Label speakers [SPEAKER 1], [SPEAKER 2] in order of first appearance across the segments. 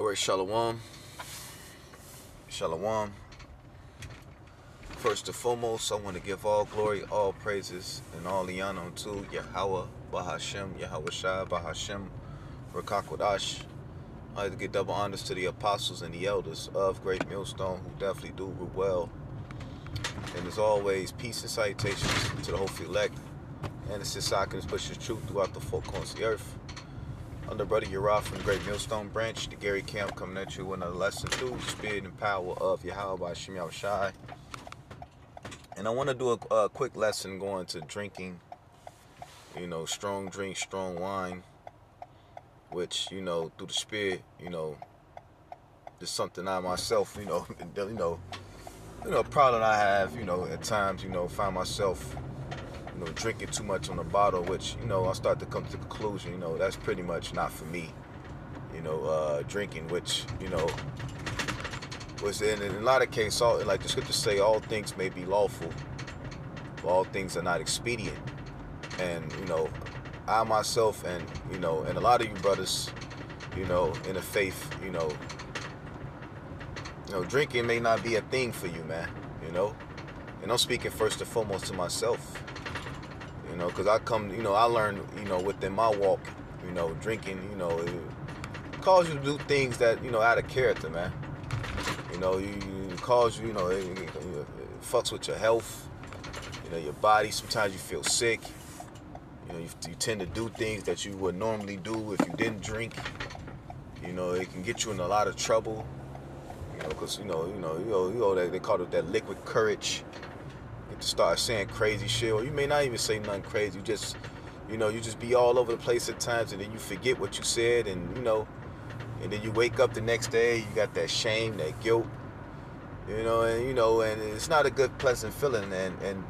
[SPEAKER 1] All right, Shalom. Shalom. First and foremost, I want to give all glory, all praises, and all the honor unto Yahweh, Bahashem, Yahweh Shai, Bahashem, Rakakwadash. I like to give double honors to the apostles and the elders of Great Millstone who definitely do well. And as always, peace and salutations to the hopefully elect and the Sisakins pushes truth throughout the four corners of the earth. I'm the brother Uriah from the Great Millstone branch, the Gary Camp, coming at you with another lesson through the spirit and power of Yahweh by Shem Yahweh Shai. And I want to do a quick lesson going to drinking, strong drink, strong wine, which, through the spirit, is something I myself, a problem I have, at times, find myself, drinking too much on the bottle, which, I start to come to the conclusion, that's pretty much not for me, drinking, which, was in a lot of cases, like the scriptures say, all things may be lawful, but all things are not expedient. And, I myself and, and a lot of you brothers, in the faith, drinking may not be a thing for you, man, and I'm speaking first and foremost to myself, because I learned, within my walk, drinking, it causes you to do things that, out of character, man. You cause you, it fucks with your health, your body. Sometimes you feel sick. You tend to do things that you would normally do if you didn't drink. It can get you in a lot of trouble. Because they call it that liquid courage. You get to start saying crazy shit, or you may not even say nothing crazy. You just, you just be all over the place at times, and then you forget what you said, and and then you wake up the next day, you got that shame, that guilt, and it's not a good, pleasant feeling, and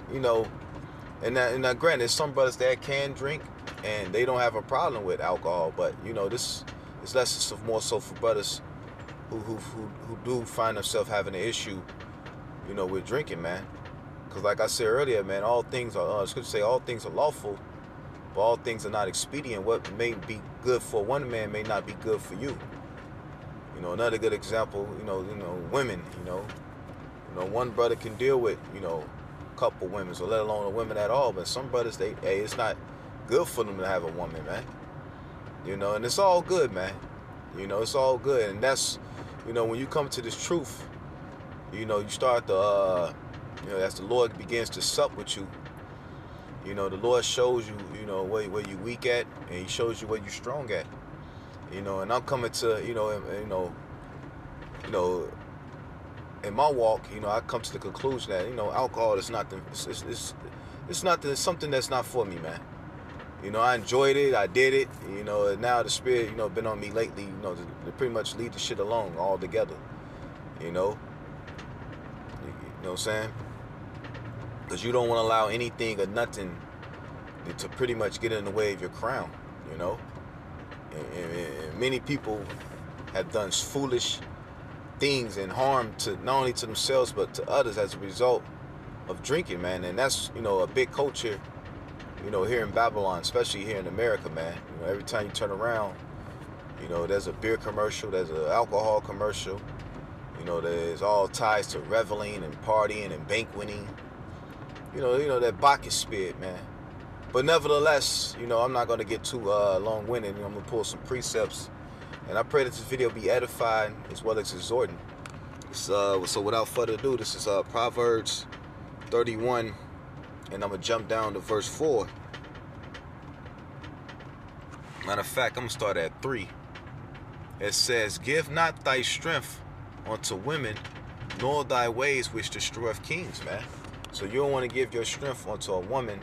[SPEAKER 1] now granted, some brothers that can drink, and they don't have a problem with alcohol, but, this is less more so for brothers who do find themselves having an issue, with drinking, man, because like I said earlier, man, all things are, scripture say all things are lawful, but all things are not expedient. What may be good for one man may not be good for you. Another good example, women, one brother can deal with, a couple women, so let alone a woman at all. But some brothers, it's not good for them to have a woman, man. And it's all good, man. It's all good. And that's, when you come to this truth, you start to, as the Lord begins to sup with you, the Lord shows you, where you're weak at, and He shows you where you're strong at. And I'm coming to, in my walk, I come to the conclusion that, alcohol is not it's something that's not for me, man. I enjoyed it, I did it, and now the spirit, been on me lately, to pretty much leave the shit alone altogether, you know what I'm saying? Because you don't want to allow anything or nothing to pretty much get in the way of your crown, And many people have done foolish things and harm to not only to themselves but to others as a result of drinking, man. And that's, a big culture, here in Babylon, especially here in America, man. Every time you turn around, there's a beer commercial, there's an alcohol commercial, there's all ties to reveling and partying and banqueting, that Bacchus spirit, man. But nevertheless, I'm not going to get too long-winded. I'm going to pull some precepts. And I pray that this video be edifying as well as exhorting. So without further ado, this is Proverbs 31. And I'm going to jump down to verse 4. Matter of fact, I'm going to start at 3. It says, "Give not thy strength unto women, nor thy ways which destroyeth kings," man. So you don't want to give your strength unto a woman,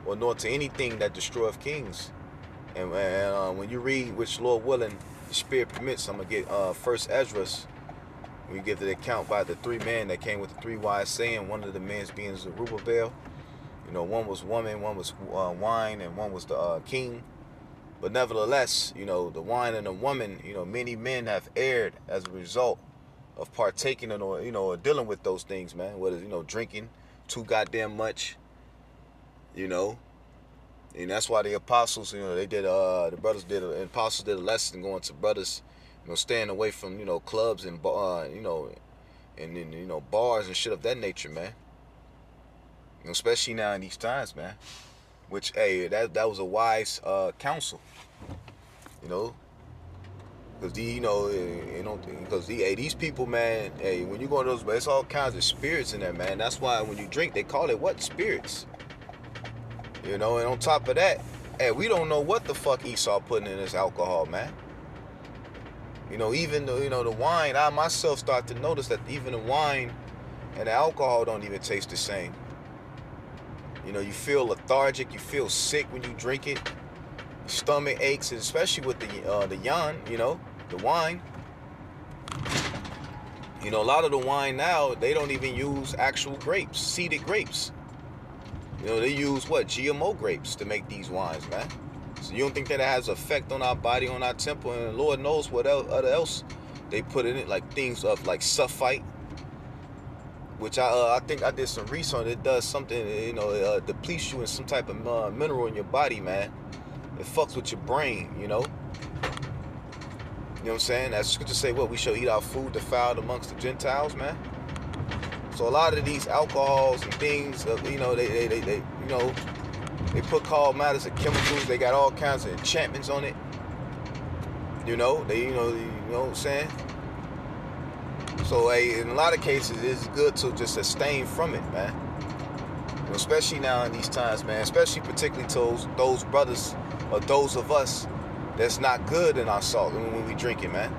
[SPEAKER 1] or nor to anything that destroyeth kings. And when you read, which Lord willing, the Spirit permits, I'm going to get First Ezra. We give the account by the 3 men that came with the 3 wise saying, one of the men being Zerubbabel. One was woman, one was wine, and one was the king. But nevertheless, the wine and the woman, many men have erred as a result of partaking in or dealing with those things, man. Whether, drinking too goddamn much, And that's why the apostles, they did, the apostles did a lesson going to brothers You know, staying away from, you know, clubs and you know, and then, you know, bars and shit of that nature, man. You know, especially now in these times, man. Which, hey, that was a wise counsel. You know, because these people, man, hey, when you go to those, it's all kinds of spirits in there, man. That's why when you drink, they call it what? Spirits. You know, and on top of that, hey, we don't know what the fuck Esau putting in this alcohol, man. You know, even the, you know, the wine, I myself start to notice that even the wine and the alcohol don't even taste the same. You know, you feel lethargic, you feel sick when you drink it. Your stomach aches, especially with the yan, you know, the wine. You know, a lot of the wine now, they don't even use actual grapes, seeded grapes. You know, they use what? GMO grapes to make these wines, man. So you don't think that it has effect on our body, on our temple, and Lord knows what else they put in it, like things of like sulfite, which I think I did some research on. It does something, you know, it depletes you in some type of mineral in your body, man. It fucks with your brain, you know. You know what I'm saying? That's scripture say what? We shall eat our food defiled amongst the Gentiles, man. So a lot of these alcohols and things, you know, they you know, they put called matters of chemicals. They got all kinds of enchantments on it. You know, you know what I'm saying? So, hey, in a lot of cases, it's good to just abstain from it, man. You know, especially now in these times, man. Especially particularly to those brothers or those of us that's not good in our salt when we drink it, man.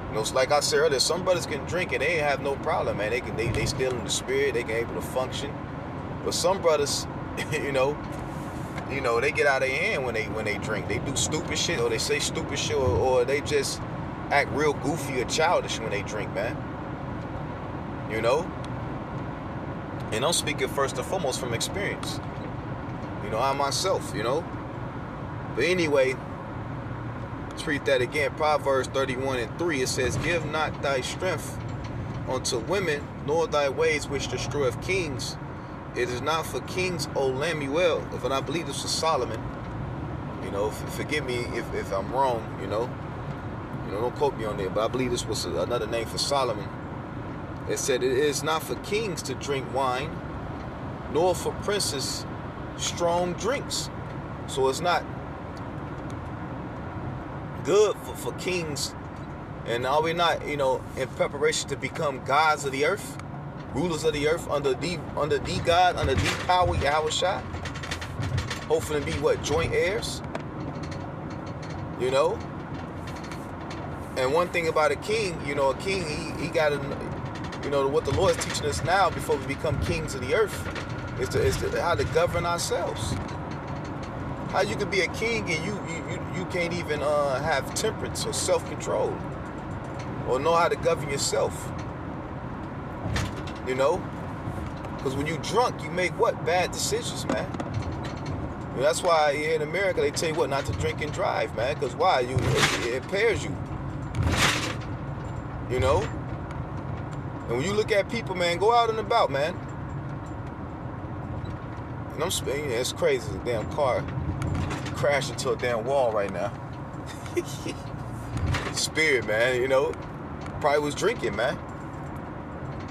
[SPEAKER 1] You know, it's like I said earlier, some brothers can drink and they have no problem, man. They still in the spirit, they can able to function. But some brothers, you know, they get out of their hand when they drink. They do stupid shit, or they say stupid shit, or they just act real goofy or childish when they drink, man. You know? And I'm speaking first and foremost from experience. You know, I myself, you know? But anyway, let's read that again. Proverbs 31:3, it says, "Give not thy strength unto women, nor thy ways which destroyeth kings. It is not for kings, O Lemuel." And I believe this was Solomon. You know, forgive me if I'm wrong, you know. You know, don't quote me on there, but I believe this was another name for Solomon. It said, "It is not for kings to drink wine, nor for princes strong drinks." So it's not good for kings. And are we not, you know, in preparation to become gods of the earth, rulers of the earth under the God, under the power, Yahushua? Hopefully to be what? Joint heirs? You know? And one thing about a king, you know, a king, he got to, you know, what the Lord is teaching us now before we become kings of the earth is to how to govern ourselves. How you could be a king and you can't even have temperance or self-control or know how to govern yourself. You know? Because when you drunk, you make what? Bad decisions, man. You know, that's why here in America they tell you what, not to drink and drive, man. Because why? It impairs you. You know? And when you look at people, man, go out and about, man. And I'm saying, it's crazy. The damn car crashed into a damn wall right now. Spirit, man, you know. Probably was drinking, man.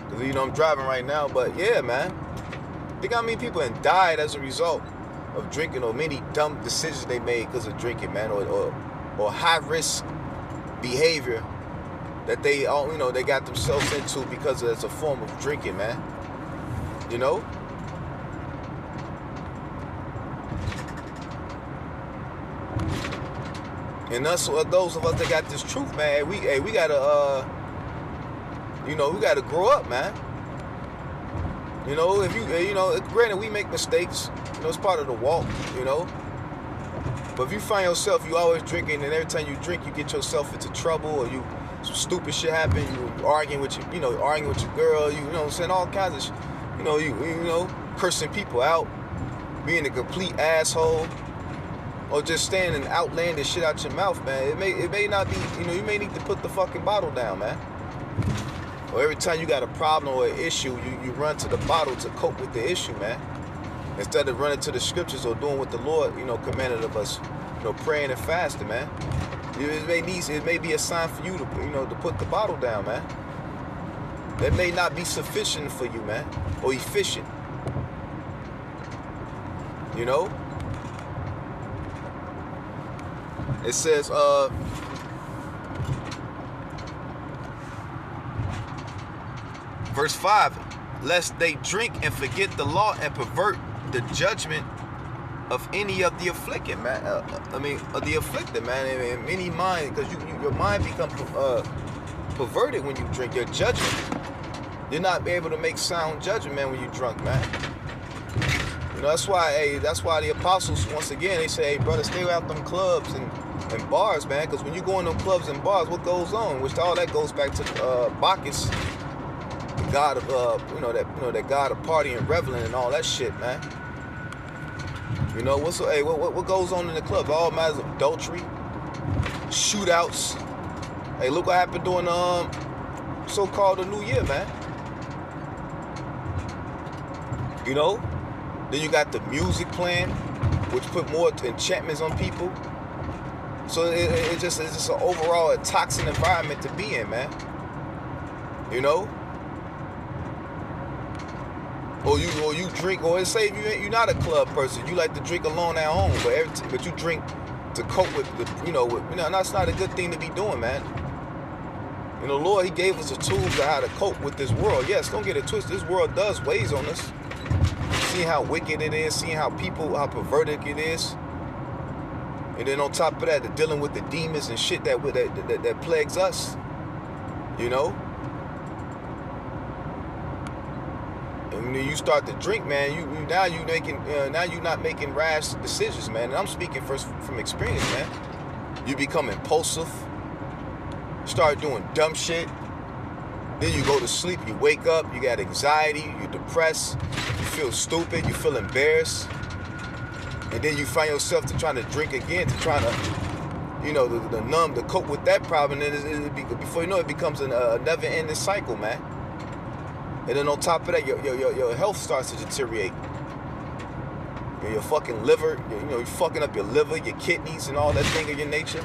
[SPEAKER 1] Because, you know, I'm driving right now. But, yeah, man. Think how many people have died as a result of drinking, or many dumb decisions they made because of drinking, man. Or high-risk behavior that they all, you know, they got themselves into because it's a form of drinking, man. You know? And us, those of us that got this truth, man, we gotta, you know, we gotta grow up, man. You know, if you know, granted, we make mistakes. You know, it's part of the walk, you know. But if you find yourself, you always drinking, and every time you drink, you get yourself into trouble, or some stupid shit happen, you arguing with your, you know, arguing with your girl, you know what I'm saying, all kinds of, you know, you know, cursing people out, being a complete asshole, or just saying an outlandish shit out your mouth, man. It may not be, you know, you may need to put the fucking bottle down, man. Or every time you got a problem or an issue, you run to the bottle to cope with the issue, man. Instead of running to the scriptures or doing what the Lord, you know, commanded of us, you know, praying and fasting, man. It may be a sign for you to, to put the bottle down, man. That may not be sufficient for you, man, or efficient. You know? It says, verse 5, lest they drink and forget the law and pervert the judgment of any of the afflicted, man. Of the afflicted, man. In any mind, because your mind becomes perverted when you drink. Your judgment, you're not able to make sound judgment, man, when you're drunk, man. That's why the apostles, once again, they say, hey, brother, stay out them clubs and bars, man, because when you go in them clubs and bars, what goes on? Which all that goes back to Bacchus, the god of that god of partying and reveling and all that shit, man. What goes on in the club? All matters of adultery, shootouts. Hey, look what happened during so-called the New Year, man. Then you got the music playing, which put more enchantments on people. So it's just an overall a toxic environment to be in, man. Or you drink, or say you're not a club person, you like to drink alone at home, but you drink to cope with that's not a good thing to be doing, man. The Lord, He gave us the tools of how to cope with this world. Yes, don't get it twisted. This world does weighs on us. Seeing how wicked it is, seeing how perverted it is. And then on top of that, dealing with the demons and shit that plagues us. And when you start to drink, man, now you're not making rash decisions, man. And I'm speaking first from experience, man. You become impulsive. Start doing dumb shit. Then you go to sleep, you wake up, you got anxiety, you're depressed, you feel stupid, you feel embarrassed. And then you find yourself trying to drink again, to try to, to cope with that problem. And before you know it, becomes a never-ending cycle, man. And then on top of that, your health starts to deteriorate. Your fucking liver, you're fucking up your liver, your kidneys, and all that thing of your nature.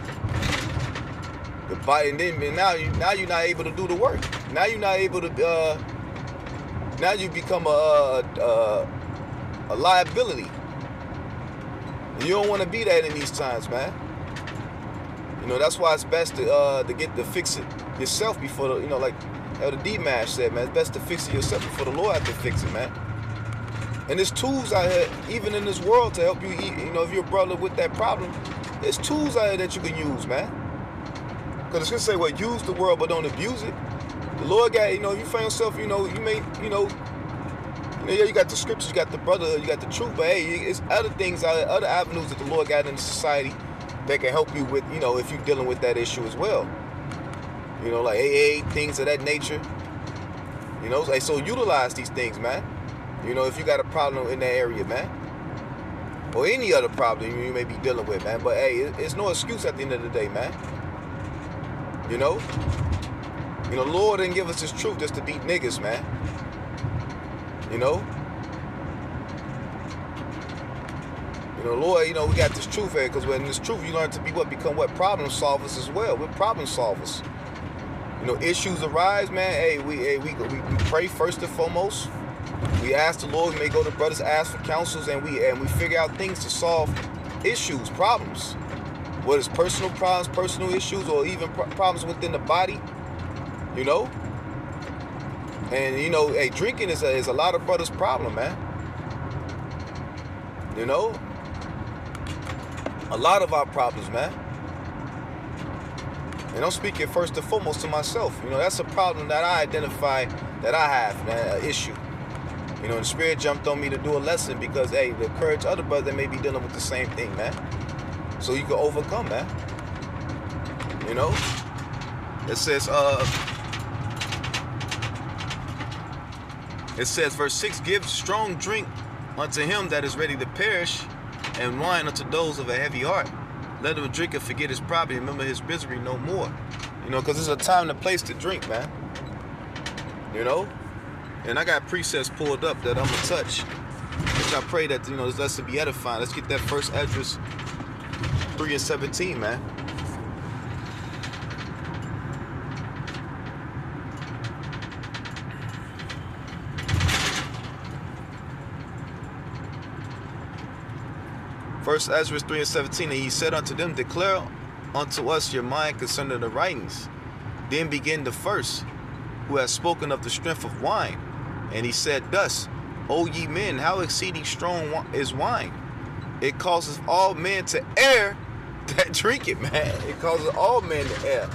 [SPEAKER 1] The body, and then now you're not able to do the work. Now you're not able to. Now you become a liability. And you don't want to be that in these times, man. That's why it's best to fix it yourself before like Elder D-Mash said, man. It's best to fix it yourself before the Lord has to fix it, man. And there's tools out here, even in this world, to help you eat. If you're a brother with that problem, there's tools out here that you can use, man. Because it's going to say, use the world, but don't abuse it. The Lord got, if you find yourself, you may, you got the scriptures, you got the brother, you got the truth, but hey, it's other things, other avenues that the Lord got in the society that can help you with, if you're dealing with that issue as well. Like AA, things of that nature. So utilize these things, man. If you got a problem in that area, man. Or any other problem you may be dealing with, man. But hey, it's no excuse at the end of the day, man. Lord didn't give us this truth just to beat niggas, man. Lord, we got this truth here, because in this truth you learn to be become problem solvers as well. We're problem solvers. Issues arise, man. Hey, we pray first and foremost. We ask the Lord. We may go to brothers, ask for counsels, and we figure out things to solve issues, problems. Whether it's personal problems, personal issues, or even problems within the body. And hey, drinking is a lot of brothers' problem, man. A lot of our problems, man. And I'm speaking first and foremost to myself. That's a problem that I identify that I have, man, an issue. The Spirit jumped on me to do a lesson because, hey, to encourage other brothers that may be dealing with the same thing, man. So you can overcome, man. It says, verse 6, give strong drink unto him that is ready to perish, and wine unto those of a heavy heart. Let him drink and forget his poverty, remember his misery no more. Because it's a time and a place to drink, man. And I got precepts pulled up that I'm going to touch, which I pray that, this lesson be edifying. Let's get that first Esdras 3:17, man. First Ezra 3:17, and he said unto them, declare unto us your mind concerning the writings. Then begin the first, who has spoken of the strength of wine. And he said thus, O ye men, how exceeding strong is wine! It causes all men to err that drink it, man. It causes all men to err.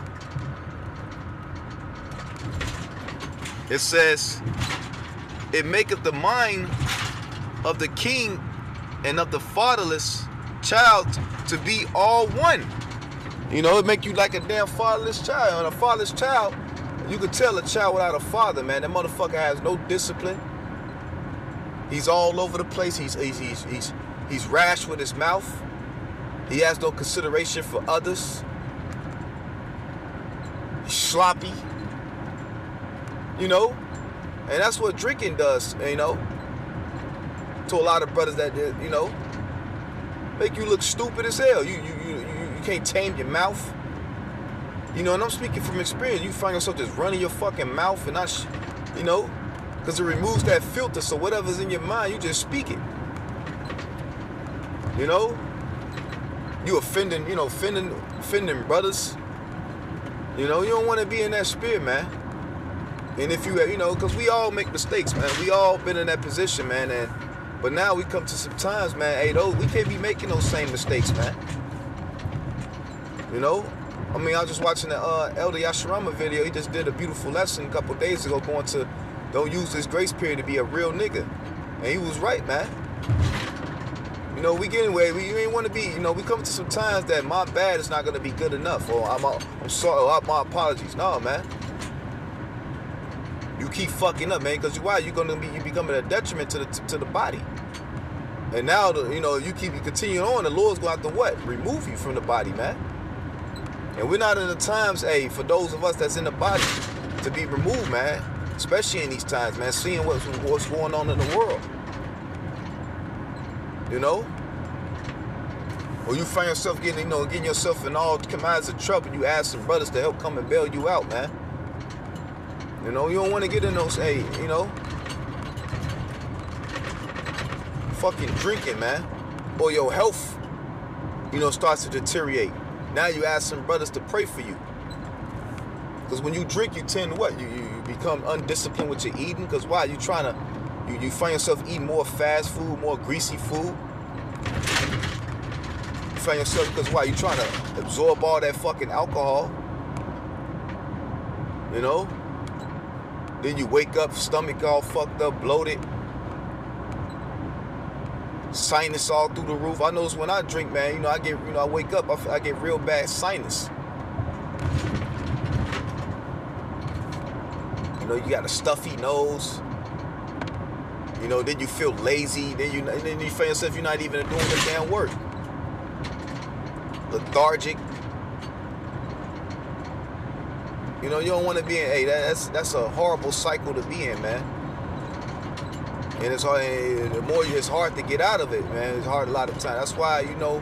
[SPEAKER 1] It says, it maketh the mind of the king and of the fatherless child to be all one. You know, it make you like a damn fatherless child. And a fatherless child, you could tell a child without a father, man, that motherfucker has no discipline. He's all over the place. He's rash with his mouth. He has no consideration for others. He's sloppy. You know? And that's what drinking does, you know? To a lot of brothers that, you know, make you look stupid as hell. You can't tame your mouth. You know, and I'm speaking from experience. You find yourself just running your fucking mouth and not, you know, because it removes that filter. So whatever's in your mind, you just speak it. You know, you offending, you know, offending brothers. You know, you don't want to be in that spirit, man. And if you know, because we all make mistakes, man. We all been in that position, man. But now we come to some times, man. Hey, we can't be making those same mistakes, man. You know, I mean, I was just watching the Elder Yashirama video. He just did a beautiful lesson a couple days ago, going to don't use this grace period to be a real nigga, and he was right, man. You know, we get away. We ain't want to be. You know, we come to some times that my bad is not gonna be good enough, or I'm sorry, or my apologies. No, man. You keep fucking up, man, because you becoming a detriment to the body. And now, you know, you continue on, the Lord's going to have to what? Remove you from the body, man. And we're not in the times, hey, for those of us that's in the body, to be removed, man. Especially in these times, man, seeing what's going on in the world. You know? Or you find yourself getting yourself in all kinds of trouble. You ask some brothers to help come and bail you out, man. You know, you don't want to get in those, hey, you know, fucking drinking, man. Or your health, you know, starts to deteriorate. Now you ask some brothers to pray for you. Because when you drink, you tend to what? You become undisciplined with your eating. Because why? You trying to, you find yourself eating more fast food, more greasy food. You find yourself, because why? You trying to absorb all that fucking alcohol. You know? Then you wake up, stomach all fucked up, bloated. Sinus all through the roof. I notice when I drink, man, you know, I wake up, I get real bad sinus. You know, you got a stuffy nose. You know, then you feel lazy. Then you find yourself you're not even doing the damn work. Lethargic. You know, you don't want to be in. Hey, that's a horrible cycle to be in, man. And it's hard. It's hard to get out of it, man. It's hard a lot of times. That's why, you know.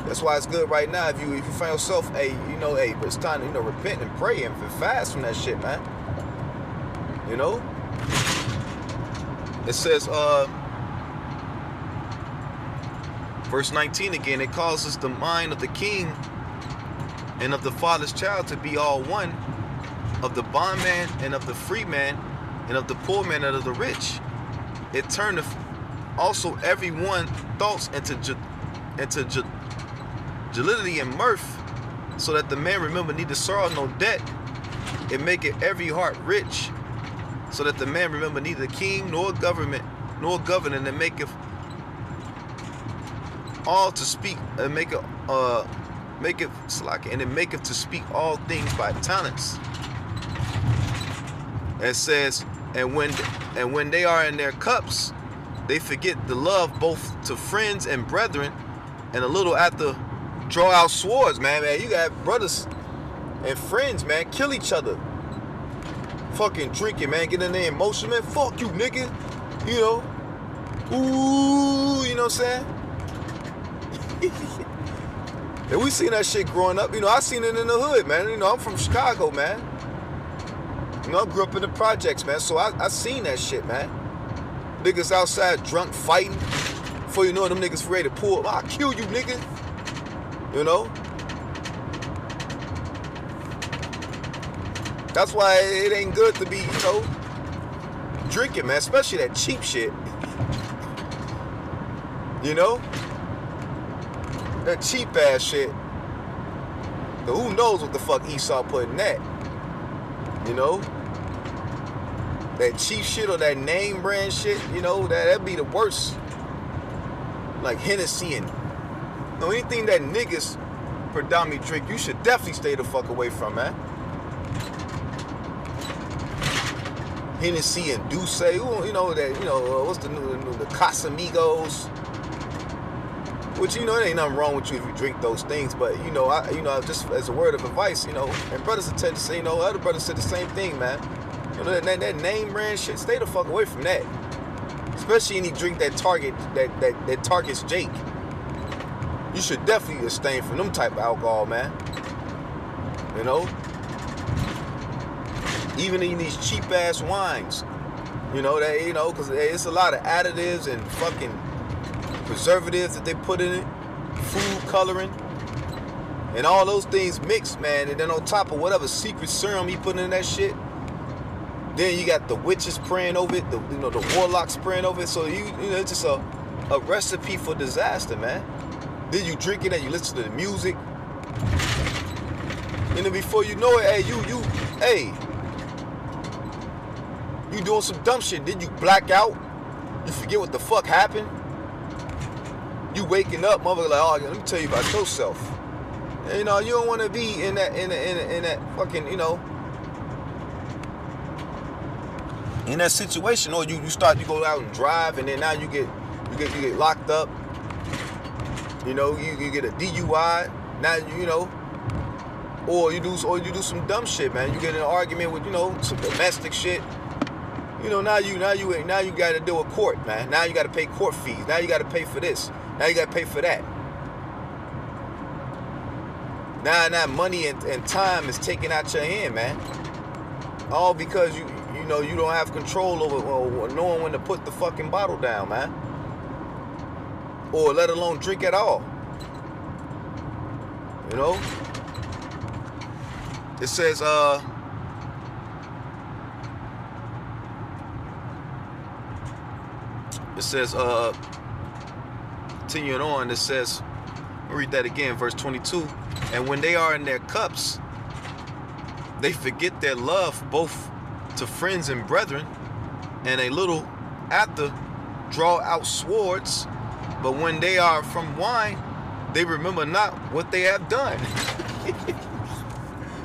[SPEAKER 1] That's why it's good right now. If you find yourself, hey, you know, hey, but it's time to, you know, repent and pray and fast from that shit, man. You know. It says, verse 19 again. It causes the mind of the king and of the father's child to be all one, of the bondman and of the free man, and of the poor man and of the rich. It turneth also every one thoughts into jollity and mirth, so that the man remember neither sorrow nor debt. It maketh every heart rich, so that the man remember neither king nor government nor governor, and maketh all to speak, and maketh to speak all things by talents. It says, and when they are in their cups, they forget the love both to friends and brethren, and a little after draw out swords, man. You got brothers and friends, man, kill each other. Fucking drinking, man, get in their emotion, man. Fuck you, nigga. You know. Ooh, you know what I'm saying? And we seen that shit growing up. You know, I seen it in the hood, man. You know, I'm from Chicago, man. You know, I grew up in the projects, man. So I seen that shit, man. Niggas outside drunk fighting. Before you know it, them niggas ready to pull. I'll kill you, nigga. You know? That's why it ain't good to be, you know, drinking, man. Especially that cheap shit. You know? That cheap ass shit. So who knows what the fuck Esau put in that? You know? That cheap shit or that name brand shit, you know, that'd be the worst. Like Hennessy and anything that niggas predominantly drink, you should definitely stay the fuck away from, man. Hennessy and Douce, you know that, you know, what's the Casamigos? Which, you know, it ain't nothing wrong with you if you drink those things, but you know, just as a word of advice, you know, and brothers tend to say, you know, other brothers said the same thing, man. You know, that name brand shit, stay the fuck away from that. Especially when you drink that Target, that Target's Jake. You should definitely abstain from them type of alcohol, man. You know? Even in these cheap ass wines. You know, that, you know, because it's a lot of additives and fucking preservatives that they put in it. Food coloring. And all those things mixed, man. And then on top of whatever secret serum you put in that shit. Then you got the witches praying over it, the warlocks praying over it. So you know, it's just a recipe for disaster, man. Then you drink it and you listen to the music. And then before you know it, hey, you doing some dumb shit. Then you black out. You forget what the fuck happened. You waking up, motherfucker, like, oh, let me tell you about yourself. And, you know, you don't want to be in that fucking, you know, in that situation. Or you go out and drive, and then now you get locked up. You know, you get a DUI. Now, you know, or you do some dumb shit, man. You get in an argument with, you know, some domestic shit. You know, now you got to deal with court, man. Now you got to pay court fees. Now you got to pay for this. Now you got to pay for that. Now money and time is taken out your hand, man. All because you know you don't have control over knowing when to put the fucking bottle down, man. Or let alone drink at all. You know? It says, continuing on, it says, I'll read that again, verse 22. And when they are in their cups, they forget their love both to friends and brethren, and a little after draw out swords. But when they are from wine, they remember not what they have done.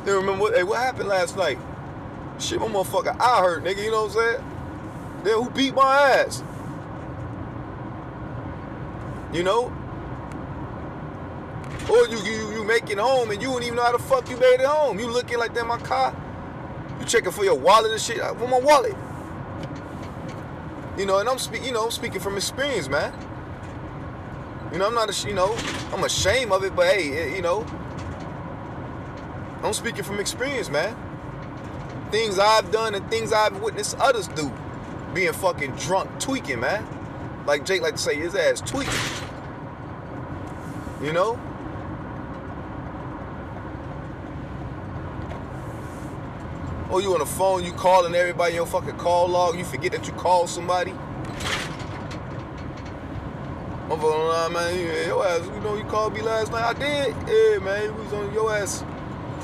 [SPEAKER 1] They remember what happened last night. Shit, my motherfucker eye hurt, nigga, you know what I'm saying? Then who beat my ass? You know? Or you make it home and you don't even know how the fuck you made it home. You looking like that in my car. You checking for your wallet and shit. Where's my wallet? You know, and I'm speaking from experience, man. You know, I'm ashamed of it, but hey, you know, I'm speaking from experience, man. Things I've done and things I've witnessed others do. Being fucking drunk, tweaking, man. Like Jake like to say, his ass tweaking. You know? Or you on the phone, you calling everybody in your fucking call log, you forget that you called somebody. Motherfucker, man, your ass, you know, you called me last night. I did. Yeah, man, you was on your ass.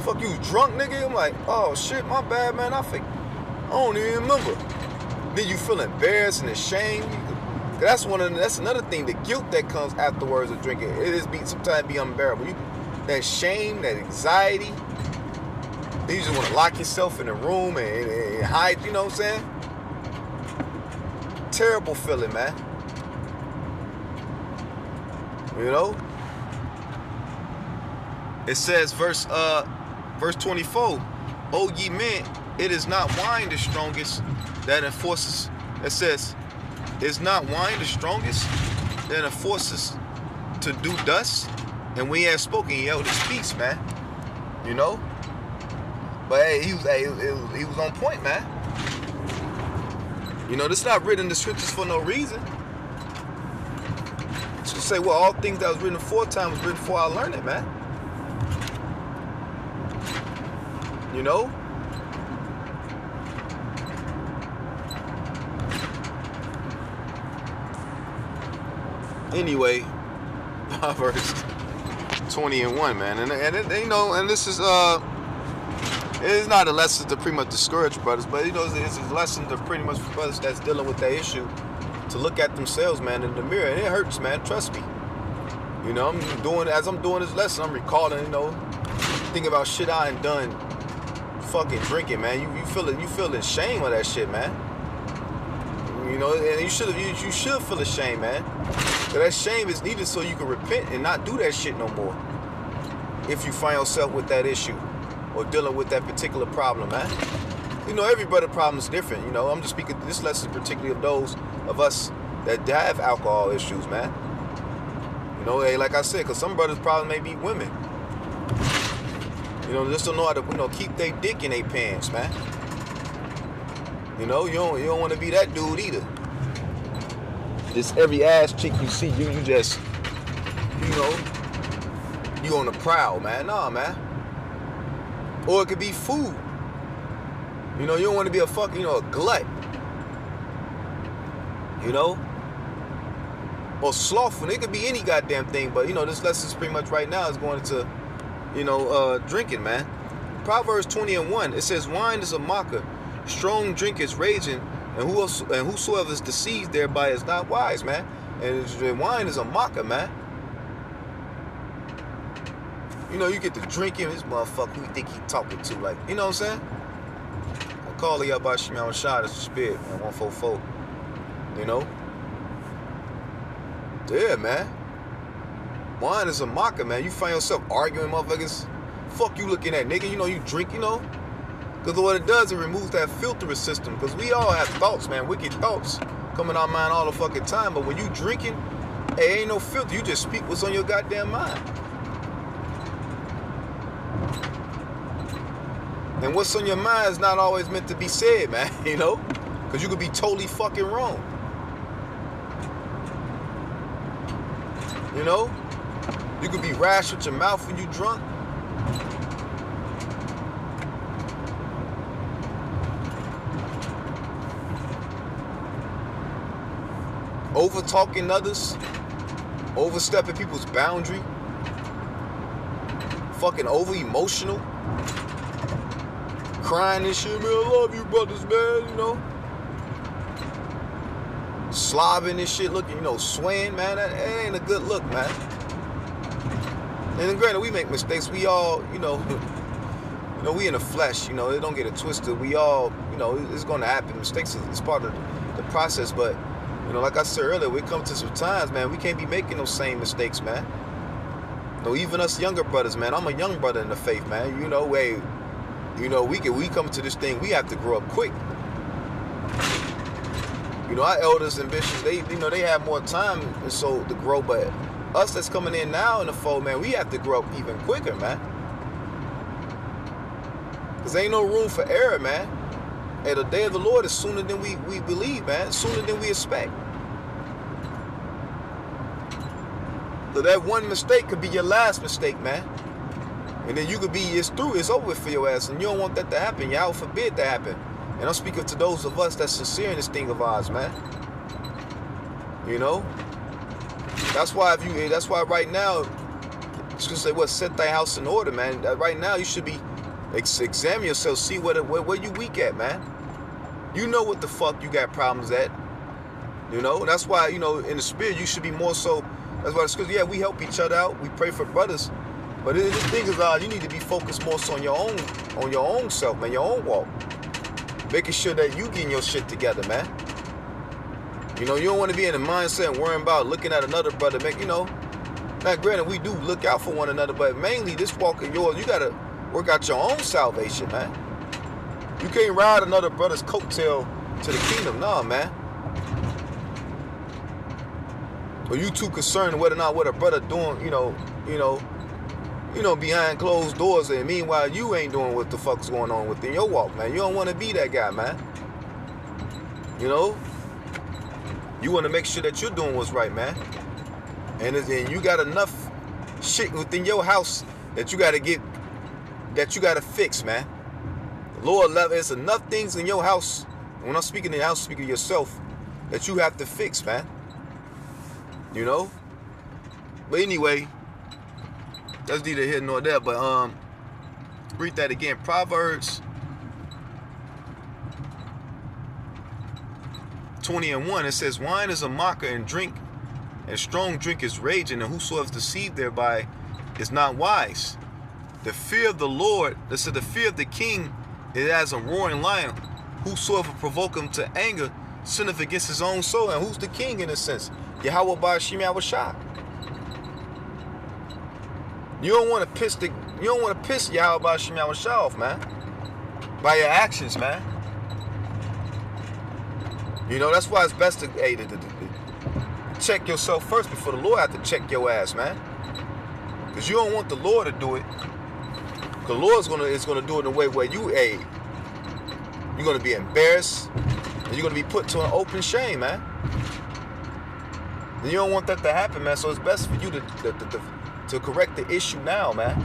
[SPEAKER 1] Fuck, you was drunk, nigga? I'm like, oh shit, my bad, man. I don't even remember. Then you feel embarrassed and ashamed. That's another thing, the guilt that comes afterwards of drinking. It is sometimes be unbearable. That shame, that anxiety. Then you just want to lock yourself in a room and hide, you know what I'm saying? Terrible feeling, man. You know? It says, verse 24, O ye men, it is not wine the strongest that enforces. It says, is not wine the strongest that enforces to do thus? And when he had spoken, he held his peace, man. You know? But hey, he was on point, man. You know, this is not written in the scriptures for no reason. say, well, all things that was written aforetime was written before I learned it, man. You know? Anyway, Proverbs 20:1, man. And you know, and this is it's not a lesson to pretty much discourage brothers, but you know, it's a lesson to pretty much for brothers that's dealing with that issue to look at themselves, man, in the mirror. And it hurts, man, trust me. You know, as I'm doing this lesson, I'm recalling, you know, thinking about shit I ain't done fucking drinking, man. You feel ashamed of that shit, man. You know, and you should feel ashamed, man. But that shame is needed so you can repent and not do that shit no more. If you find yourself with that issue or dealing with that particular problem, man. You know, every brother problem is different. You know, I'm just speaking this lesson particularly of those of us that have alcohol issues, man. You know, like I said, because some brothers' problem may be women. You know, just don't know how to, you know, keep their dick in their pants, man. You know, you don't want to be that dude either. Just every ass chick you see, you just, you know, you on the prowl, man. Nah, man. Or it could be food. You know, you don't want to be a fucking, you know, a glut. You know? Or slothful. It could be any goddamn thing, but, you know, this lesson's pretty much right now is going to, you know, drinking, man. Proverbs 20:1, it says, wine is a mocker, strong drink is raging, and whosoever is deceived thereby is not wise, man. And wine is a mocker, man. You know, you get to drinking, this motherfucker, who you think he talking to, like, you know what I'm saying? I call it out by Shimon Shah, that's the spirit, man, 144. You know? Yeah, man. Wine is a mocker, man. You find yourself arguing, motherfuckers. Fuck you looking at, nigga. You know, you drink, you know? Because what it does, it removes that filter system. Because we all have thoughts, man. Wicked thoughts coming out of mind all the fucking time. But when you drinking, hey, ain't no filter. You just speak what's on your goddamn mind. And what's on your mind is not always meant to be said, man. You know? Because you could be totally fucking wrong. You know? You could be rash with your mouth when you drunk. Over talking others, overstepping people's boundary, fucking over emotional, crying and shit, man, I love you brothers, man, you know, slobbing and shit, looking, you know, swaying, man, that ain't a good look, man. And then granted, we make mistakes, we all, you know, we in the flesh, you know, don't get it twisted, we all, you know, it's going to happen, mistakes is part of the process, but you know, like I said earlier, we come to some times, man, we can't be making those same mistakes, man. You know, even us younger brothers, man. I'm a young brother in the faith, man. You know, we come to this thing, we have to grow up quick. You know, our elders and bishops, they have more time and so to grow, but us that's coming in now in the fold, man, we have to grow up even quicker, man. Because ain't no room for error, man. And the day of the Lord is sooner than we believe, man. Sooner than we expect. So that one mistake could be your last mistake, man. And then you could be, it's through, it's over for your ass. And you don't want that to happen. Y'all forbid that happen. And I'm speaking to those of us that's sincere in this thing of ours, man. You know? That's why right now, it's gonna say, what, set thy house in order, man. Right now you should be examine yourself, see where you weak at, man. You know what the fuck you got problems at. You know, that's why, you know, in the spirit you should be more so. That's why the scripture, yeah, we help each other out, we pray for brothers, but the thing is, you need to be focused more so on your own self, man, your own walk, making sure that you getting your shit together, man. You know, you don't want to be in the mindset and worrying about looking at another brother, you know. Now, granted, we do look out for one another, but mainly this walk of yours, you gotta work out your own salvation, man. You can't ride another brother's coattail to the kingdom, nah, man. Or you too concerned whether or not what a brother doing, you know, behind closed doors, and meanwhile you ain't doing what the fuck's going on within your walk, man. You don't want to be that guy, man. You know, you want to make sure that you're doing what's right, man. And you got enough shit within your house that you got to fix, man. The Lord love. There's enough things in your house. When I'm speaking in the house, speaking to yourself, that you have to fix, man. You know. But anyway, that's neither here nor there. But read that again. Proverbs 20:1. It says, "Wine is a mocker, and strong drink is raging, and whosoever is deceived thereby is not wise. The fear of the Lord, the fear of the king is as a roaring lion. Whosoever provoke him to anger sinneth against his own soul." And who's the king in a sense? Yahweh Ba'ashim Yahushua. You don't want to piss Yahweh Ba'ashim Yahushua off, man. By your actions, man. You know, that's why it's best to check yourself first before the Lord have to check your ass, man. Because you don't want the Lord to do it. The Lord's gonna do it in a way where you're gonna be embarrassed, and you're gonna be put to an open shame, man. And you don't want that to happen, man. So it's best for you to correct the issue now, man.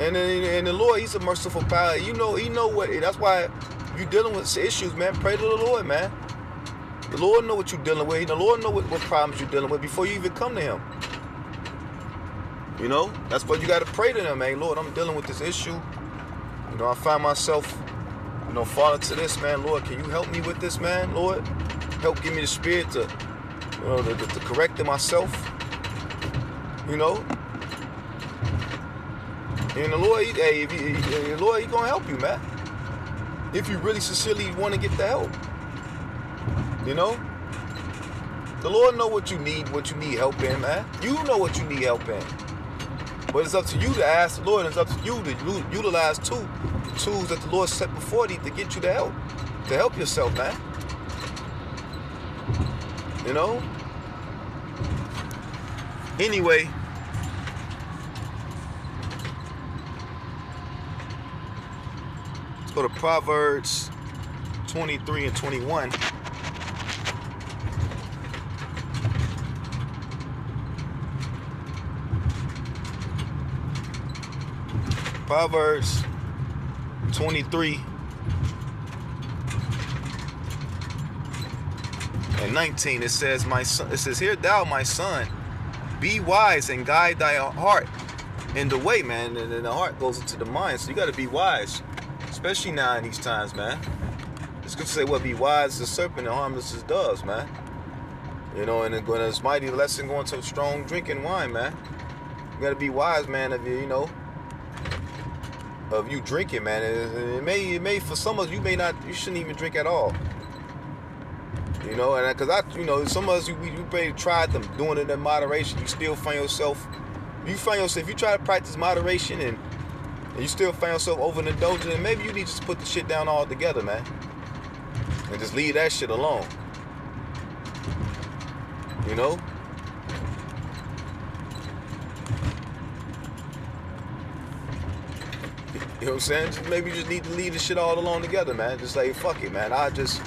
[SPEAKER 1] And the Lord, He's a merciful power. You know, He know what. That's why if you're dealing with issues, man, pray to the Lord, man. The Lord know what you're dealing with. The Lord know what problems you're dealing with before you even come to Him. You know, that's why you got to pray to Him, man. Lord, I'm dealing with this issue. You know, I find myself, falling to this, man. Lord, can you help me with this, man? Lord, help give me the spirit to correct it myself. You know, and the Lord, He gonna help you, man. If you really sincerely want to get the help, you know. The Lord know what you need help in, man. You know what you need help in. But it's up to you to ask the Lord, and it's up to you to utilize the tools that the Lord set before thee to get you the help, to help yourself, man. You know? Anyway, let's go to Proverbs 23 and 21. Proverbs 23 and 19. It says, "My son," it says, "Hear thou, my son, be wise and guide thy heart in the way," man. And then the heart goes into the mind. So you got to be wise, especially now in these times, man. It's good to say, "Well, be wise as a serpent and harmless as doves," man. You know, and it's mighty lesson going to strong drinking wine, man. You got to be wise, man. Of you drinking, man. It may for some of you you shouldn't even drink at all. You know, and because some of us we barely tried them doing it in moderation. You still find yourself. If you try to practice moderation and you still find yourself overindulging, and maybe you need to just put the shit down altogether, man, and just leave that shit alone. You know. You know what I'm saying? Maybe you just need to leave this shit all alone together, man. Just like, fuck it, man. I just,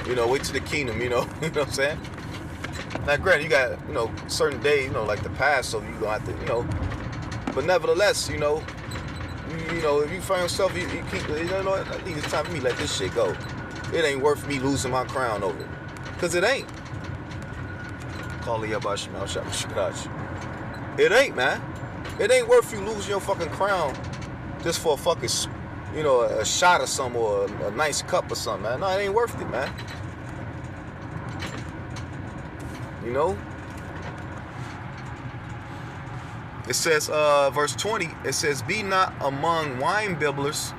[SPEAKER 1] wait to the kingdom, you know? You know what I'm saying? Now, granted, you got, certain days, like the past, so you gonna have to, but nevertheless, if you find yourself, you keep, I think it's time for me to let this shit go. It ain't worth me losing my crown over it. Because it ain't. It ain't, man. It ain't worth you losing your fucking crown just for a fucking, a shot or something, or a nice cup or something, man. No, it ain't worth it, man. You know? It says, verse 20, it says, "Be not among wine bibblers,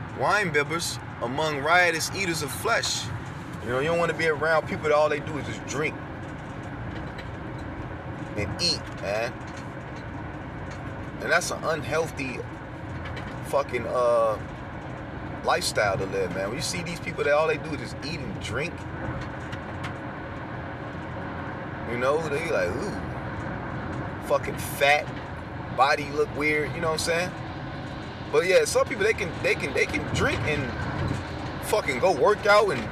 [SPEAKER 1] among riotous eaters of flesh." You don't want to be around people that all they do is just drink and eat, man. And that's an unhealthy fucking lifestyle to live, man. When you see these people that all they do is just eat and drink, they like, ooh, fucking fat, body look weird, you know what I'm saying? But yeah, some people they can drink and fucking go work out and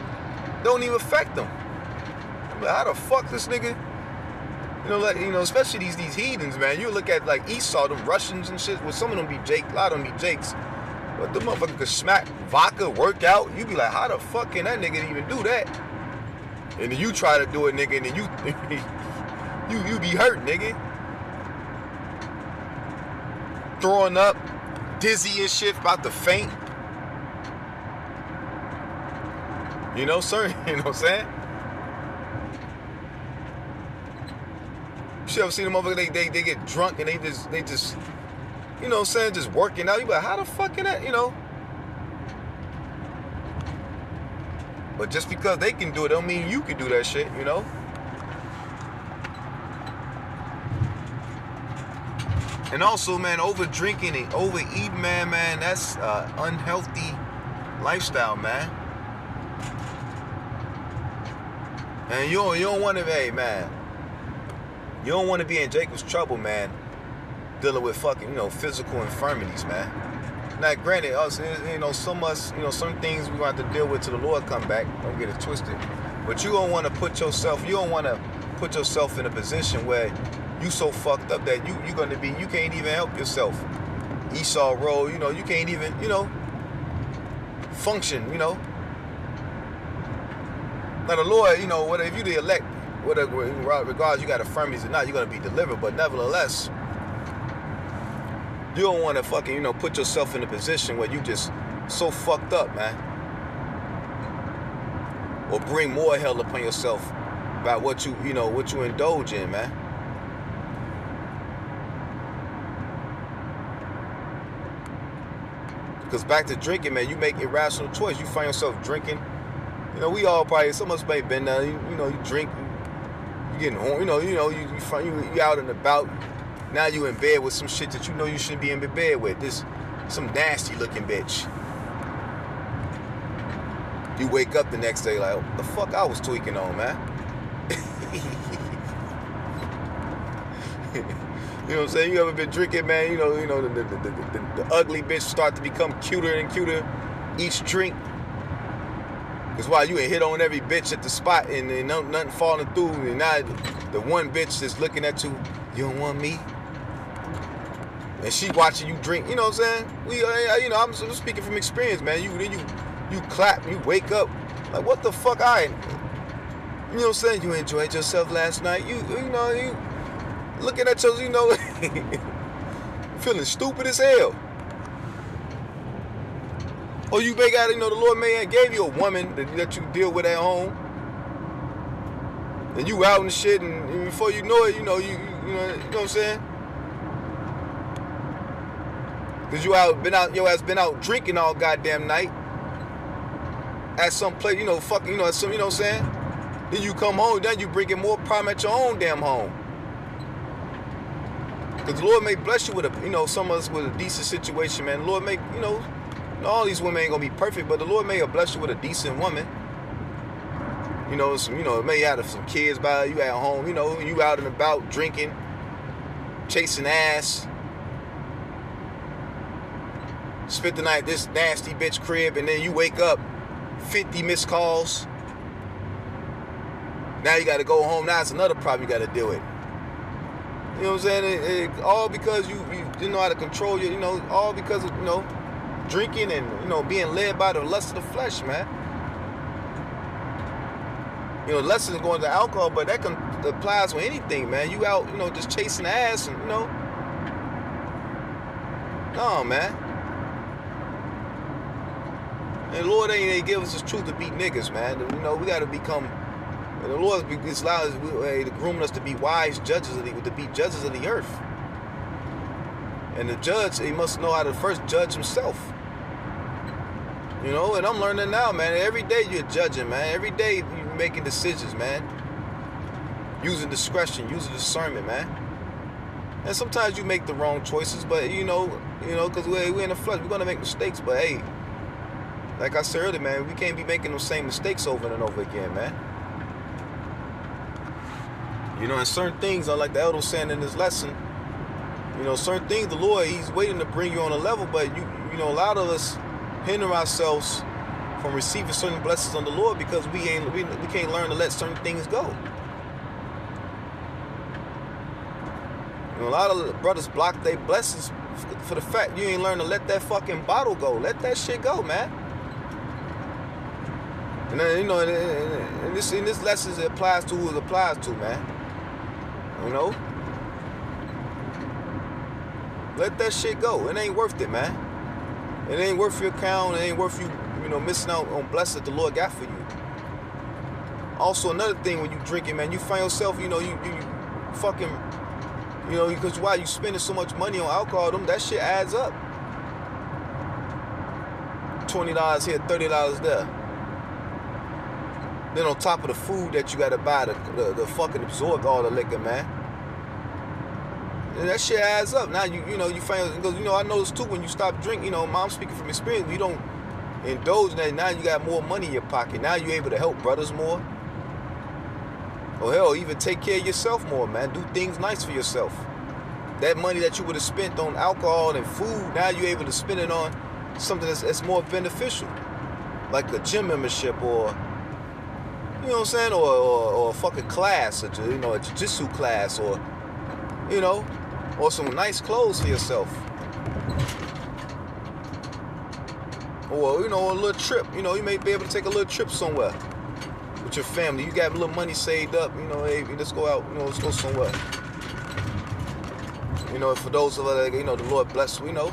[SPEAKER 1] don't even affect them. I'm like, how the fuck this nigga? Especially these heathens, man. You look at like Esau, them Russians and shit. Well, some of them be Jake, a lot of them be Jakes. But the motherfucker could smack vodka, work out. You be like, how the fuck can that nigga even do that? And then you try to do it, nigga, and then you be hurt, nigga. Throwing up, dizzy and shit, about to faint. You know, sir. You know what I'm saying? You ever see the motherfucker, they get drunk and they just, you know what I'm saying, just working out. You be like, how the fuck can that, you know? But just because they can do it don't mean you can do that shit, you know? And also, man, over drinking and overeating, man, that's unhealthy lifestyle, man. And you don't want to, hey, man, you don't want to be in Jacob's trouble, man, dealing with fucking, physical infirmities, man. Now, granted, us, so much, some things we want to deal with till the Lord come back. Don't get it twisted. But you don't want to put yourself in a position where you so fucked up that you can't even help yourself. Esau roll, you can't even, function, Now the Lord, whether if you the elect, whatever, regardless you got infirmities or not, you're gonna be delivered. But nevertheless, you don't want to fucking, put yourself in a position where you just so fucked up, man. Or bring more hell upon yourself about what you indulge in, man. Because back to drinking, man, you make irrational choice. You find yourself drinking. We all probably, some of us may have been there. You drink, you getting home. You out and about. Now you in bed with some shit that you shouldn't be in bed with. Some nasty looking bitch. You wake up the next day like, what the fuck I was tweaking on, man? You know what I'm saying? You ever been drinking, man? The ugly bitch start to become cuter and cuter each drink. Because while you ain't hit on every bitch at the spot and nothing falling through, and now the one bitch that's looking at you, you don't want me? And she watching you drink, you know what I'm saying? I'm speaking from experience, man. You clap, you wake up, like what the fuck you know what I'm saying? You enjoyed yourself last night. You looking at your, feeling stupid as hell. Or you may got, the Lord may have gave you a woman that you deal with at home. And you out and shit, and before you know it, you know what I'm saying? Cause your ass been out drinking all goddamn night. At some place, fucking, at some, you know what I'm saying? Then you come home, then you bringing more problem at your own damn home. Cause the Lord may bless you with some of us with a decent situation, man. The Lord may, all these women ain't gonna be perfect, but the Lord may have blessed you with a decent woman. May have some kids by you at home, you out and about drinking, chasing ass. Spent the night at this nasty bitch crib, and then you wake up, 50 missed calls. Now you gotta go home. Now it's another problem you gotta deal with. You know what I'm saying? All because you didn't know how to control your, all because of, drinking and, being led by the lust of the flesh, man. Lust is going to alcohol, but that applies to anything, man. You out, just chasing ass and, no, man. And the Lord ain't give us the truth to beat niggas, man. We got to become, the Lord is to grooming us to be wise judges, to be judges of the earth. And the judge, he must know how to first judge himself. And I'm learning now, man. Every day you're judging, man. Every day you're making decisions, man. Using discretion, using discernment, man. And sometimes you make the wrong choices, but because we're in the flesh, we're gonna make mistakes. But hey, like I said earlier, man, we can't be making those same mistakes over and over again, man. And certain things, like the elder saying in this lesson, certain things, the Lord, he's waiting to bring you on a level, but a lot of us hinder ourselves from receiving certain blessings on the Lord because we can't learn to let certain things go. You know, a lot of brothers block their blessings for the fact you ain't learned to let that fucking bottle go. Let that shit go, man. And then, you know, in this lesson, it applies to who it applies to, man. You know? Let that shit go. It ain't worth it, man. It ain't worth your account. It ain't worth you, you know, missing out on blessings the Lord got for you. Also, another thing when you drinking, man, you find yourself, you know, you fucking, you know, because why you spending so much money on alcohol, that shit adds up. $20 here, $30 there. Then on top of the food that you gotta buy to fucking absorb all the liquor, man. And that shit adds up. Now you know you find, because you know I noticed too when you stop drinking, you know, Mom speaking from experience, you don't indulge in that. Now you got more money in your pocket. Now you're able to help brothers more. Or hell, even take care of yourself more, man. Do things nice for yourself. That money that you would have spent on alcohol and food, now you're able to spend it on something that's more beneficial, like a gym membership, or you know what I'm saying, or a fucking class, or, you know, a jiu-jitsu class, or you know, or some nice clothes for yourself, or you know, a little trip. You know, you may be able to take a little trip somewhere with your family. You got a little money saved up. You know, hey, let's go out. You know, let's go somewhere. You know, for those of us, you know, the Lord bless. You know.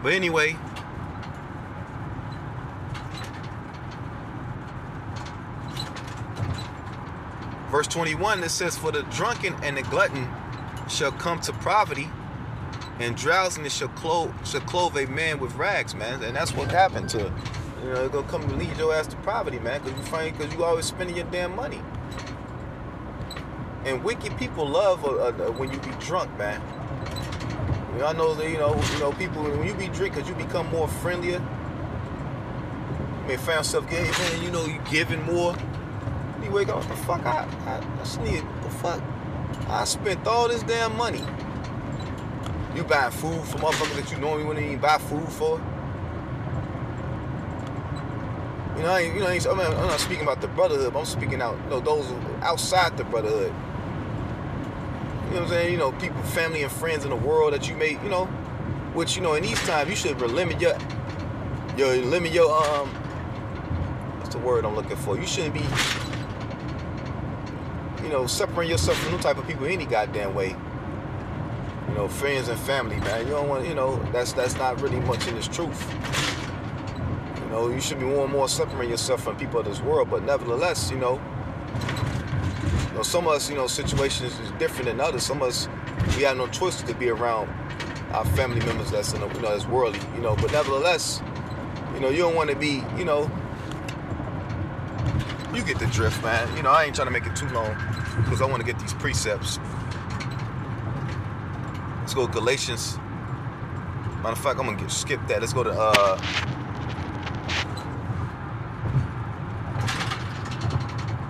[SPEAKER 1] But anyway. Verse 21, it says, "For the drunken and the glutton shall come to poverty, and drowsiness shall clothe a man with rags," man. And that's what happened to, you know, it's gonna come to lead your ass to poverty, man, because you always spending your damn money. And wicked people love when you be drunk, man. You know, I know that, you know, people, when you be drunk, because you become more friendlier. You may find yourself getting, man, you know, you giving more. You wake up, what the fuck, I sneeze, what the fuck? I spent all this damn money. You buying food for motherfuckers that you normally wouldn't even buy food for. You know, I'm not speaking about the brotherhood, but I'm speaking out, you know, those outside the brotherhood. You know what I'm saying? You know, people, family and friends in the world that you may, you know, which, you know, in these times, you should limit your what's the word I'm looking for? You shouldn't be, you know, separating yourself from them type of people any goddamn way. You know, friends and family, man. You don't want, you know, that's not really much in this truth. You know, you should be more and more separating yourself from people of this world. But nevertheless, you know, some of us, you know, situations is different than others. Some of us, we have no choice to be around our family members that's in, you know, that's worldly. You know, but nevertheless, you know, you don't want to be, you know. You get the drift, man. You know, I ain't trying to make it too long because I want to get these precepts. Let's go to Galatians. Matter of fact, I'm going to skip that. Let's go to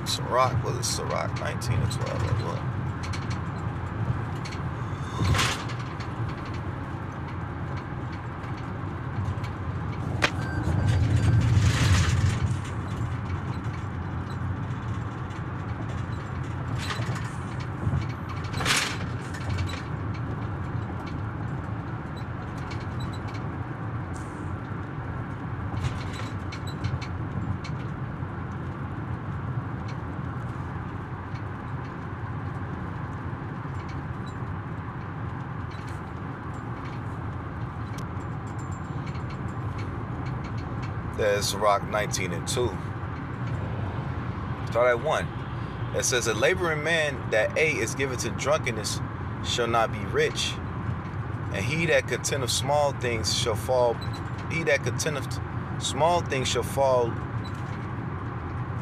[SPEAKER 1] Sirach. What is Sirach? 19 or 12 or what? There's Sirach 19 and 2. Start at 1. It says, "A laboring man that is given to drunkenness shall not be rich, and he that contendeth small things shall fall. He that contendeth small things shall fall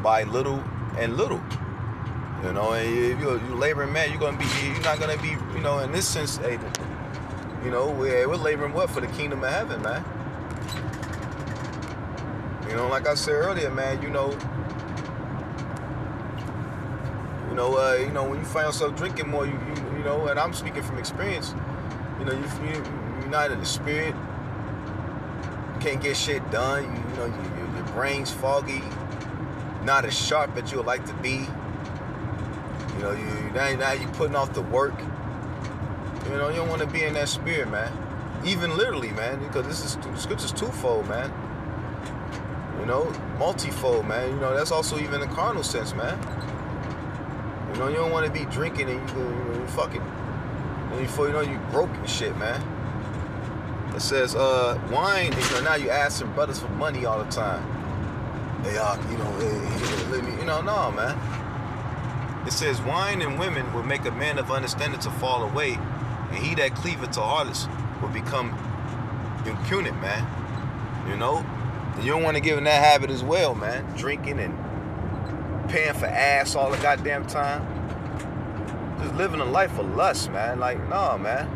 [SPEAKER 1] by little and little." You know, and if you're a laboring man, you're not gonna be, you know, in this sense, you know, we're laboring what? For the kingdom of heaven, man. You know, like I said earlier, man, you know, when you find yourself drinking more, you know, and I'm speaking from experience, you know, you're not in the spirit, you can't get shit done, you know, your brain's foggy, not as sharp as you would like to be. You know, now you putting off the work. You know, you don't want to be in that spirit, man. Even literally, man, because the scripture's twofold, man. You know, multifold, man. You know, that's also even in a carnal sense, man. You know, you don't want to be drinking and you fucking, and before you know you broke and shit, man. It says, wine, you know, now you asking brothers for money all the time. They are, you know, let me, you know, no, man. It says, wine and women will make a man of understanding to fall away, and he that cleaveth to harlots will become impudent, man. You know? And you don't want to get in that habit as well, man. Drinking and paying for ass all the goddamn time. Just living a life of lust, man. Like, nah, man.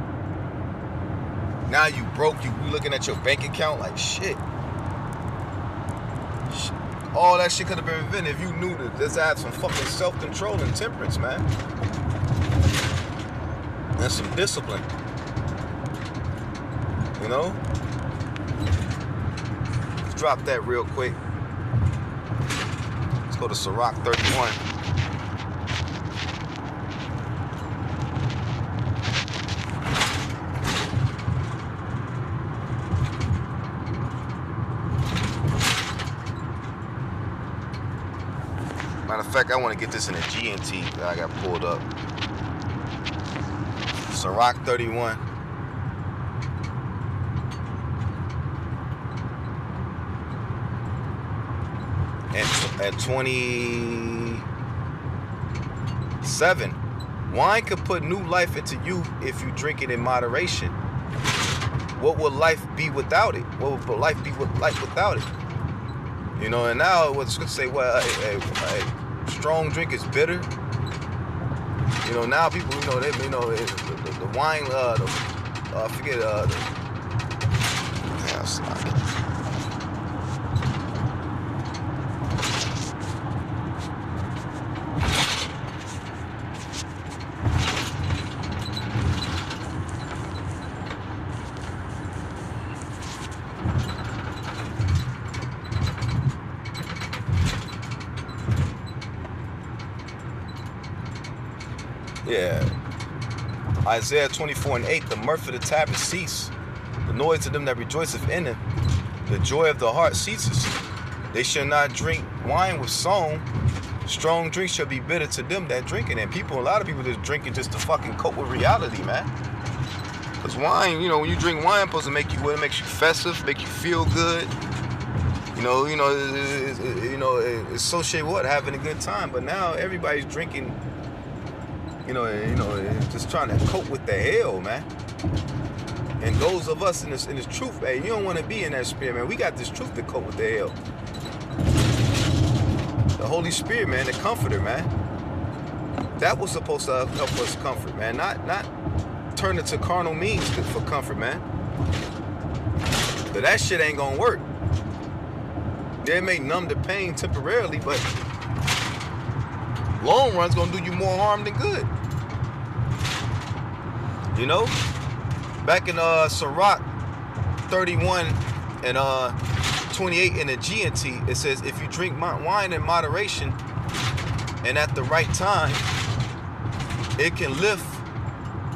[SPEAKER 1] Now you broke, you looking at your bank account like, shit. All that shit could have been prevented if you knew that this had some fucking self-control and temperance, man. And some discipline. You know? Let's drop that real quick. Let's go to Sirach 31. Matter of fact, I want to get this in a GNT that I got pulled up. Sirach 31. At 27, wine could put new life into you if you drink it in moderation. What would life be without it? What would life be like without it? You know, and now what's going to say, well, a strong drink is bitter. You know, now people, you know, the wine, I forget, yeah. Isaiah 24:8, the mirth of the tavern cease, the noise of them that rejoiceth in him, the joy of the heart ceases. They shall not drink wine with song. Strong drink shall be bitter to them that drink it. And people, a lot of people just drinking just to fucking cope with reality, man. Because wine, you know, when you drink wine, it's supposed to make you, well, it makes you festive, make you feel good. It's associated with what? Having a good time. But now everybody's drinking, just trying to cope with the hell, man. And those of us in this truth, hey, you don't want to be in that spirit, man. We got this truth to cope with the hell. The Holy Spirit, man, the comforter, man. That was supposed to help us comfort, man. Not turn it to carnal means for comfort, man. But that shit ain't gonna work. It may numb the pain temporarily, but long run's gonna do you more harm than good. You know? Back in Sirach 31 and 28 in the GNT, it says, if you drink wine in moderation and at the right time, it can lift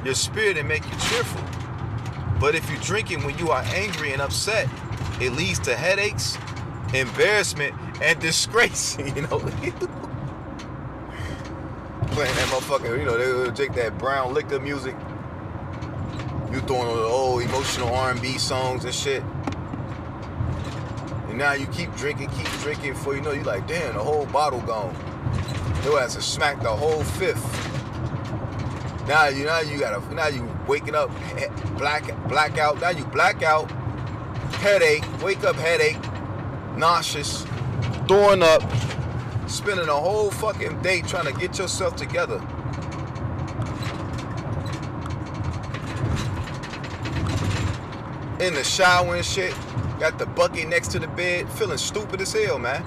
[SPEAKER 1] your spirit and make you cheerful. But if you drink it when you are angry and upset, it leads to headaches, embarrassment, and disgrace. You know? Playing that motherfucking, they drink that brown liquor music. You throwing on the old emotional R&B songs and shit. And now you keep drinking before you know, you like, damn, the whole bottle gone. Your ass has smacked the whole fifth. Now you waking up blackout. Now you blackout, headache, wake up headache, nauseous, throwing up, spending a whole fucking day trying to get yourself together. In the shower and shit, got the bucket next to the bed, feeling stupid as hell, man.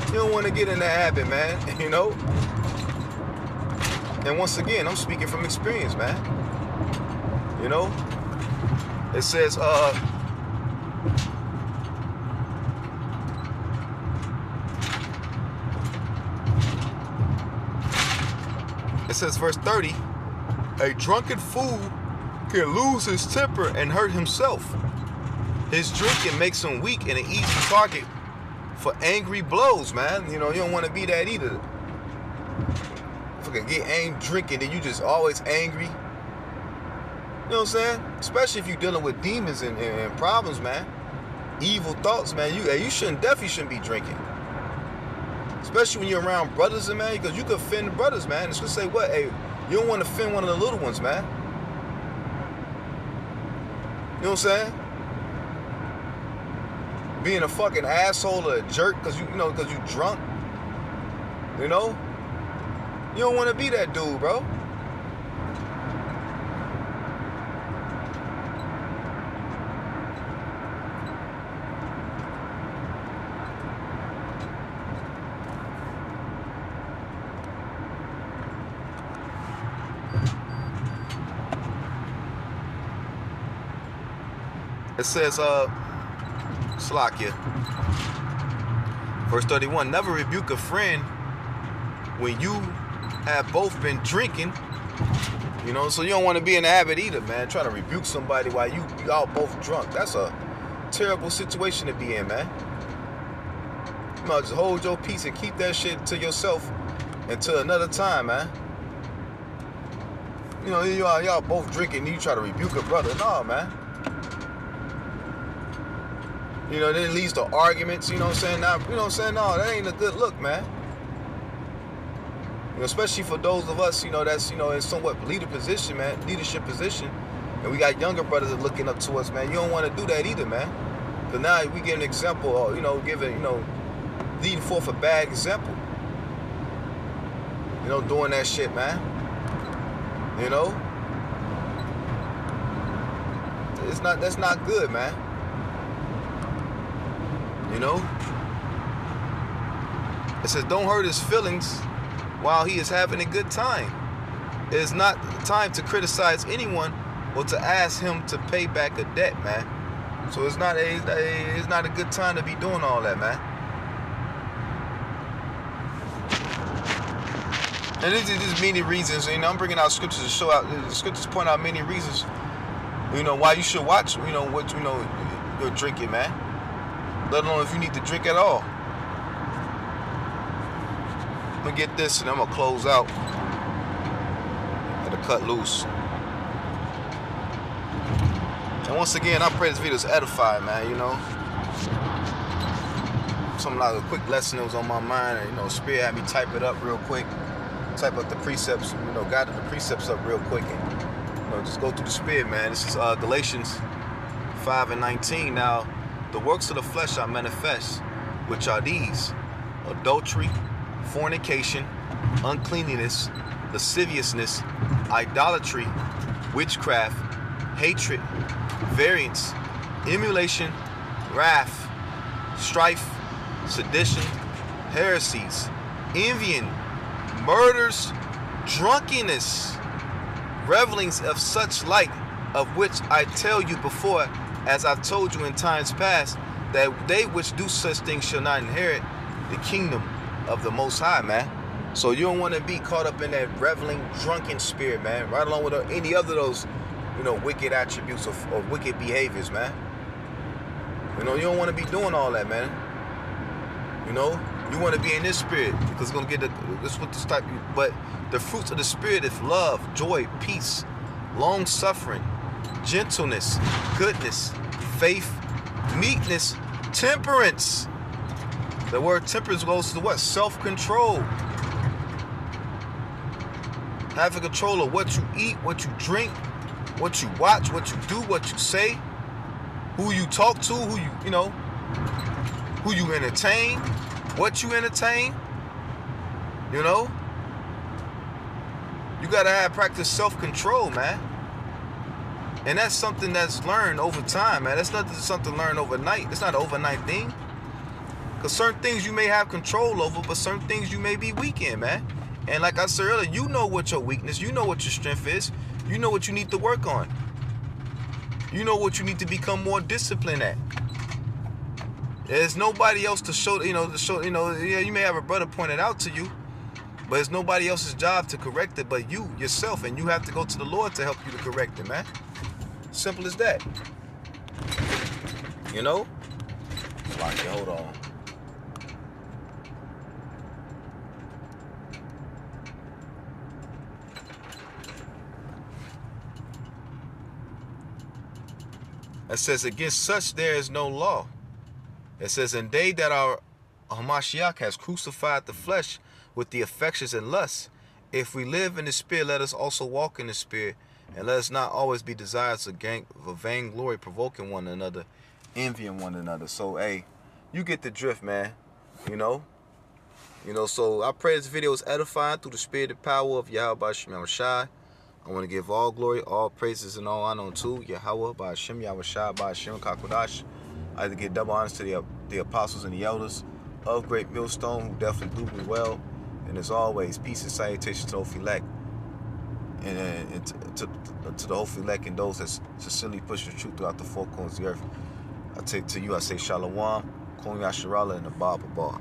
[SPEAKER 1] You don't want to get in that habit, man, you know? And once again, I'm speaking from experience, man. You know? It says, says, verse 30, a drunken fool can lose his temper and hurt himself. His drinking makes him weak and an easy target for angry blows, man. You know, you don't want to be that either. If you can get angry drinking, then you just always angry. You know what I'm saying? Especially if you're dealing with demons and problems, man. Evil thoughts, man. You definitely shouldn't be drinking. Especially when you're around brothers, man, because you could offend brothers, man. It's gonna say what? Hey, you don't want to offend one of the little ones, man. You know what I'm saying? Being a fucking asshole or a jerk because you drunk. You know? You don't want to be that dude, bro. It says, Slakia, verse 31, never rebuke a friend when you have both been drinking, you know, so you don't want to be in the habit either, man, trying to rebuke somebody while y'all both drunk. That's a terrible situation to be in, man. You know, just hold your peace and keep that shit to yourself until another time, man. You know, y'all both drinking and you try to rebuke a brother. No, man. You know, then it leads to arguments, you know what I'm saying? Now, you know what I'm saying? No, that ain't a good look, man. You know, especially for those of us, you know, that's, you know, in somewhat leadership position, and we got younger brothers that looking up to us, man. You don't want to do that either, man. Because now we get an example, or, you know, leading forth a bad example. You know, doing that shit, man. You know? That's not good, man. You know? It says, don't hurt his feelings while he is having a good time. It is not the time to criticize anyone or to ask him to pay back a debt, man. So it's not a good time to be doing all that, man. And there's many reasons, you know, I'm bringing out scriptures to show out, the scriptures point out many reasons, you know, why you should watch, you know, what, you know, you're drinking, man. Let alone if you need to drink at all. I'm gonna get this and I'm gonna close out. Gotta cut loose. And once again, I pray this video is edifying, man, you know. Something like a quick lesson that was on my mind, and, you know, Spirit had me type it up real quick. Type up the precepts, you know, got the precepts up real quick and, you know, just go through the Spirit, man. This is Galatians 5:19. Now, the works of the flesh are manifest, which are these: adultery, fornication, uncleanness, lasciviousness, idolatry, witchcraft, hatred, variance, emulation, wrath, strife, sedition, heresies, envying, murders, drunkenness, revelings of such like, of which I tell you before, as I've told you in times past, that they which do such things shall not inherit the kingdom of the Most High, man. So you don't want to be caught up in that reveling, drunken spirit, man. Right along with any other of those, you know, wicked attributes or wicked behaviors, man. You know, you don't want to be doing all that, man. You know, you want to be in this spirit because it's gonna get this with this type. But the fruits of the spirit is love, joy, peace, long suffering, gentleness, goodness, faith, meekness, temperance. The word temperance goes to what? Self-control. Having control of what you eat, what you drink, what you watch, what you do, what you say, who you talk to, who you entertain, what you entertain. You know? You gotta practice self-control, man. And that's something that's learned over time, man. That's not something learned overnight. It's not an overnight thing. Because certain things you may have control over, but certain things you may be weak in, man. And like I said earlier, you know what your weakness, you know what your strength is. You know what you need to work on. You know what you need to become more disciplined at. There's nobody else to show, yeah, you may have a brother point it out to you. But it's nobody else's job to correct it but you, yourself. And you have to go to the Lord to help you to correct it, man. Simple as that. You know? Like, hold on. It says, against such there is no law. It says, and they that are Hamashiach has crucified the flesh with the affections and lusts. If we live in the spirit, let us also walk in the spirit. And let us not always be desirous of vainglory, provoking one another, envying one another. So, hey, you get the drift, man. You know, so I pray this video is edifying through the spirit and power of Yahweh Shem Shai. I want to give all glory, all praises, and all honor to Yahweh by Hashem, Yahweh Shai, by Hashem, Kakodash. I like to give double honors to the apostles and the elders of Great Millstone, who definitely do me well. And as always, peace and salutations to Ophilek, and to the Ophilek and those that sincerely push the truth throughout the four corners of the earth. I say Shalom, Kon Yasharala, and the Baba Bar.